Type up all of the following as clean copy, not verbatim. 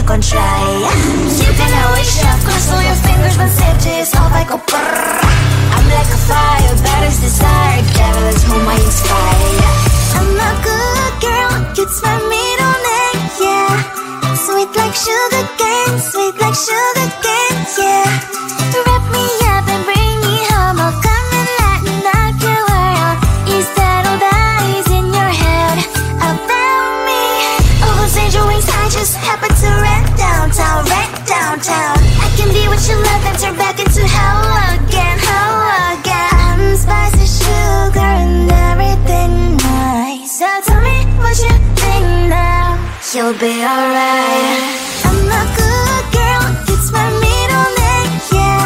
con try. You can always shove, cross all your fingers when stitches off I go brrr. I'm like a fire, baddest desire, devil is whom I inspire. I'm a good girl, it's my middle name, yeah. Sweet like sugar cane, sweet like sugar cane, yeah. Wrap me up and bring me home, I'll come and let me knock your world. Is that all that is in your head about me? All those angel wings I just happen to rent downtown, rent downtown. I can be what you love and turn back into hell again, hell again. I'm spicy sugar and everything nice. So tell me what you think now, you'll be alright. I'm a good girl, it's my middle name, yeah.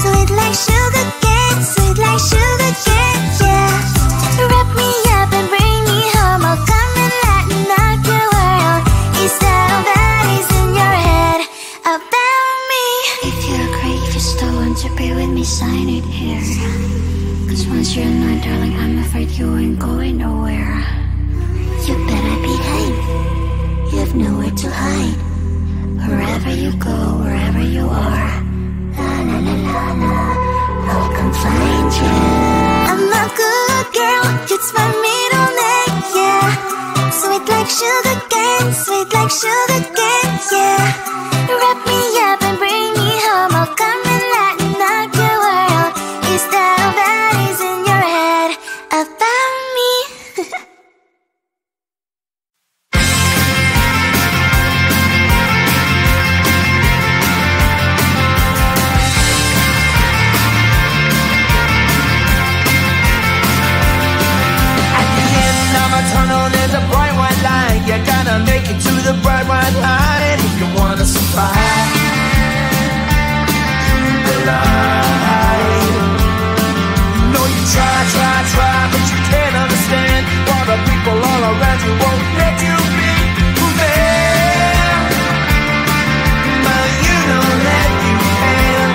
Sweet like sugar cane, sweet like sugar cane, yeah. Wrap me up and bring me home, I'll come and let me knock your world. Is that all that is in your head about me? If you're great, if you still want to be with me, sign it here. Cause once you're not, darling, I'm afraid you ain't going nowhere. You better behave, you have nowhere to hide. Wherever you go, wherever you are, la la la la la, I'll come find you. I'm a good girl, it's my middle name, yeah. Sweet like sugar cane, sweet like sugar cane, yeah. Wrap me up and bring me home, I'll come and let me knock your world. Is that all that is in your head about me? Tunnel, there's a bright white line. You gotta make it to the bright white line if you wanna survive the line. You know you try, but you can't understand why the people all around you won't let you be who they are. But you know that you can.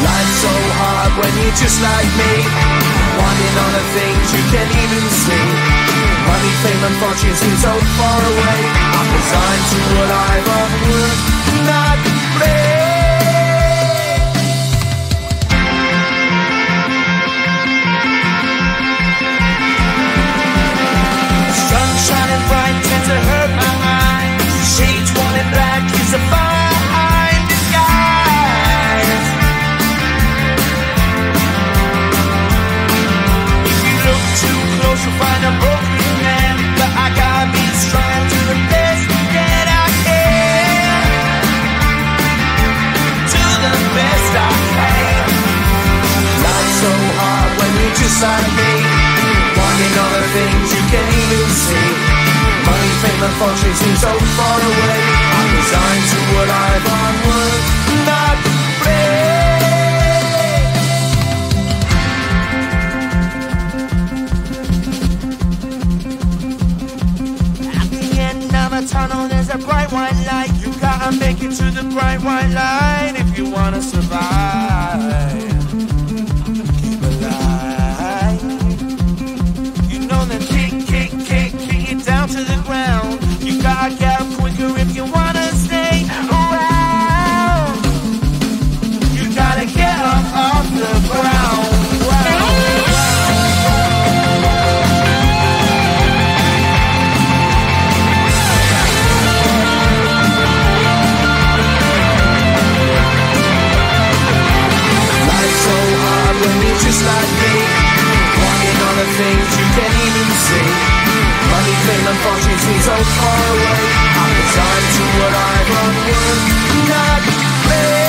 Life's so hard when you're just like me, wanting all the things you can't even see. Money, fame and fortune seem so far away. I'm resigned to what I've unworked, not play. Sun shining bright tends to hurt my eyes. Shades worn in black is a fine disguise. If you look too close you'll find a broken man, but I gotta be strong to the best that I can. To the best I can. Life's so hard when you're just like me, wanting all the things you can't even see. Money, fame and fortune seem so far away. I'm resigned to what I've unworked, not play. Tunnel, there's a bright white light. You gotta make it to the bright white light if you wanna survive. Keep alive. You know that kick it down to the ground. You gotta get up quicker if you wanna stay around. You gotta get up off the ground. Just like me, wanting all the things you can't even see. Money, fame and fortune seem so far away. I'm resigned to what I've unworked, not play.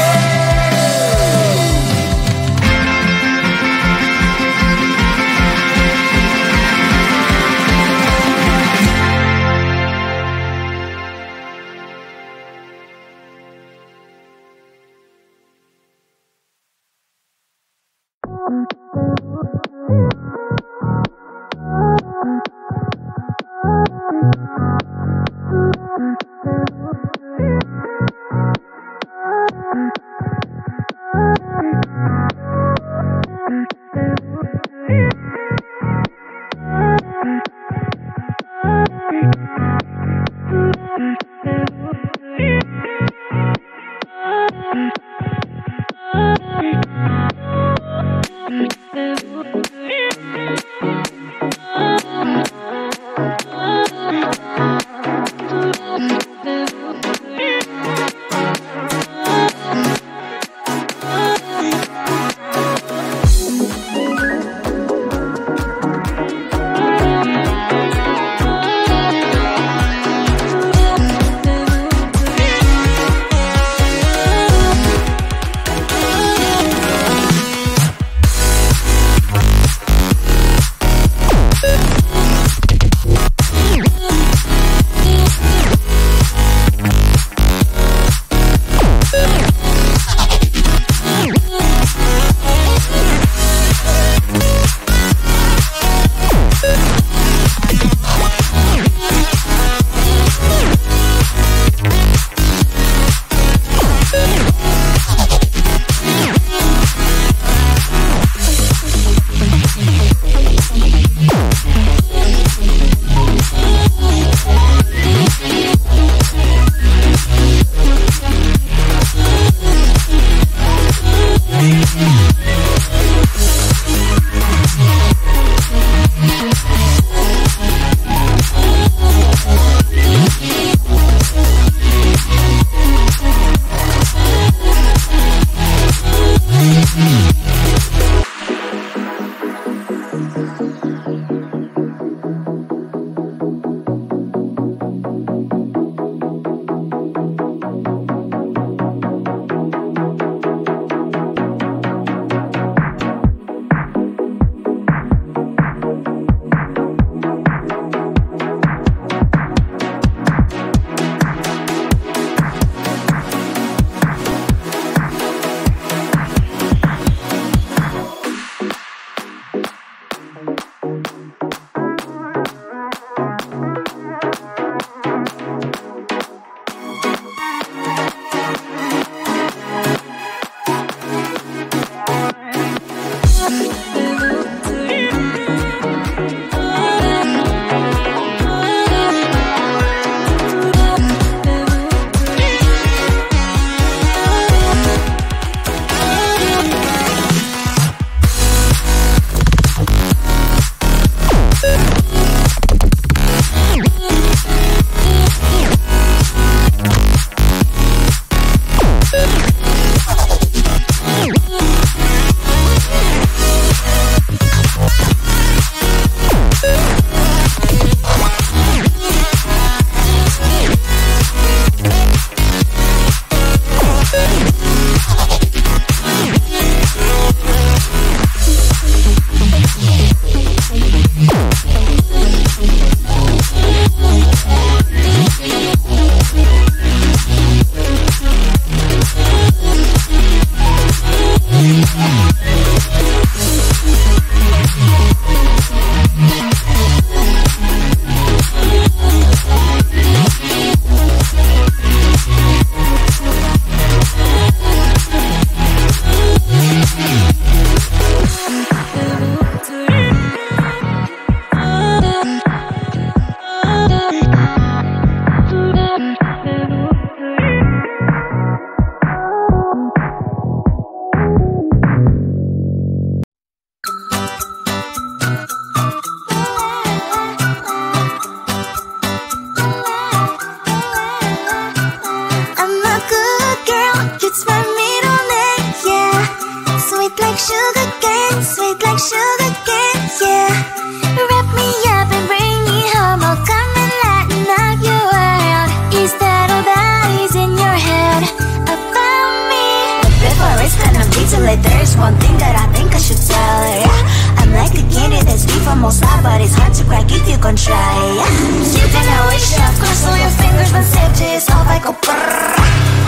like there's one thing that I think I should tell her, yeah. I'm like the candy that's deep from most high, but it's hard to crack if you can try, yeah. You can always shove, cross all your fingers when safety is off, I go brrrr.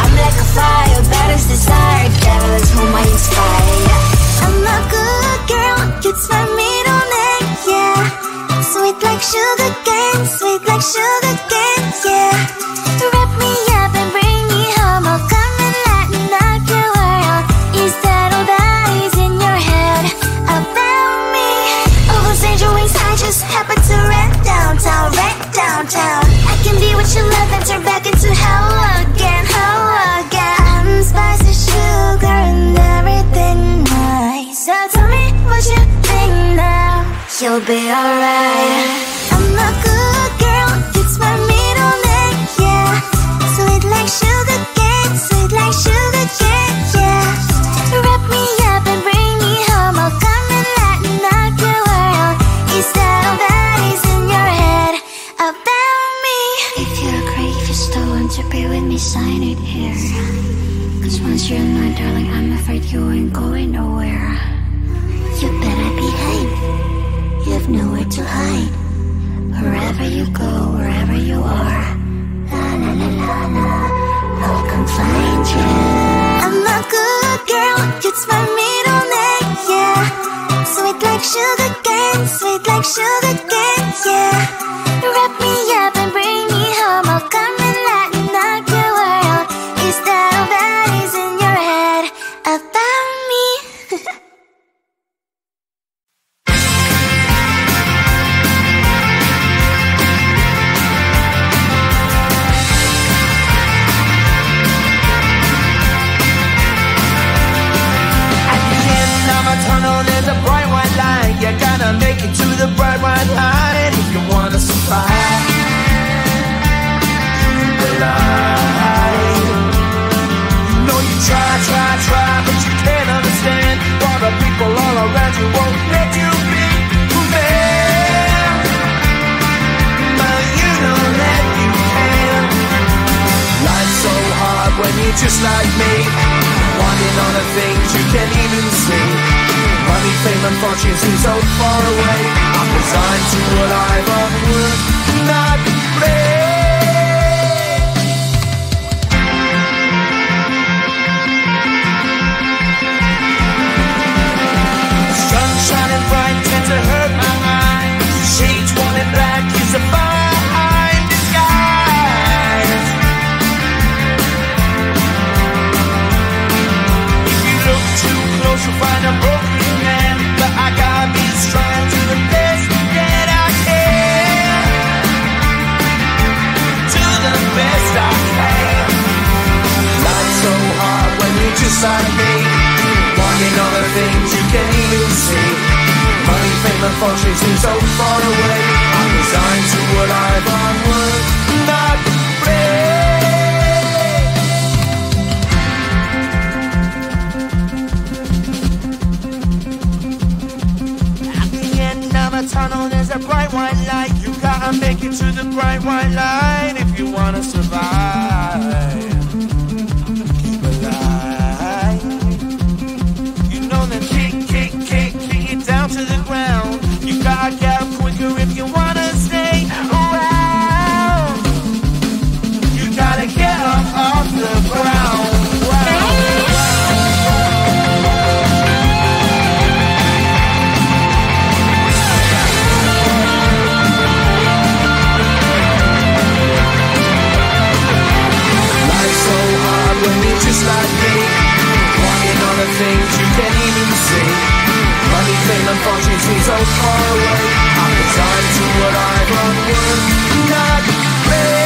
I'm like a fire, baddest desire, devil is whom I inspire, yeah. I'm a good girl, it's my middle name, yeah. Sweet like sugar cane, sweet like sugar cane, yeah. Wrap me up and bring me home, I'll come and lighten up your world. Is that all that is in your head about me? All those angel wings I just happen to rent downtown, rent downtown. I can be what you love and turn back into hell again, hell again. Spicy sugar and everything nice. So tell me what you think now, you'll be alright. I'm a good girl, it's my middle name, yeah. Sweet like sugar cane, sweet like sugar cane, yeah. Wrap me up and bring me home, I'll come and lighten up your world. Is that all that is in your head about me? If you agree, if you still want to be with me, sign it here. Cause once you're mine, darling, I'm afraid you ain't going nowhere. You better behave, you have nowhere to hide. Wherever you go, wherever you are, la la la la la, I'll come find you. I'm a good girl, it's my middle name, yeah. Sweet like sugar cane, sweet like sugar cane, yeah. Wrap me up and bring me home, I'll come and lighten up your world. Is that all that is in your head about me? Tunnel, there's a bright white line. You gotta make it to the bright white line if you wanna survive. The line. You know you try, but you can't understand why the people all around you won't let you be who they are. But you know that you can. Life's so hard when you're just like me, wanting all the things you can't even see. Money, fame and fortune seem so far away. I'm resigned to what I've unworked, not play. Sun shining bright tends to hurt my eyes. Shades worn in black is a fine disguise. If you look too close you'll find a broken man, but I gotta be strong to the best that I can. To the best I can. Life's so hard when you're just like me, wanting all the things you can't even see. Money, fame and fortune seem so far away. I'm resigned to what I've unworked, not play. Tunnel, there's a bright white light. You gotta make it to the bright white light if you wanna survive. Keep alive. You know that kick it down to the ground. You gotta get up quicker if you wanna stay around. You gotta get up off the ground. Just like me, wanting all the things you can't even see. Money, fame and fortune seem so far away. I'm resigned to what I've unworked, not play.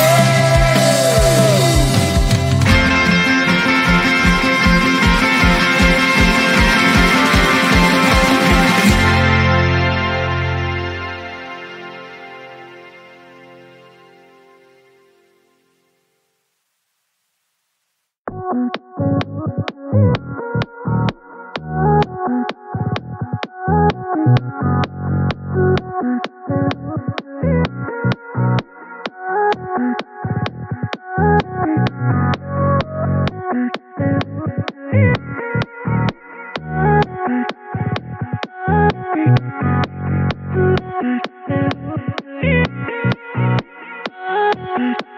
Bye.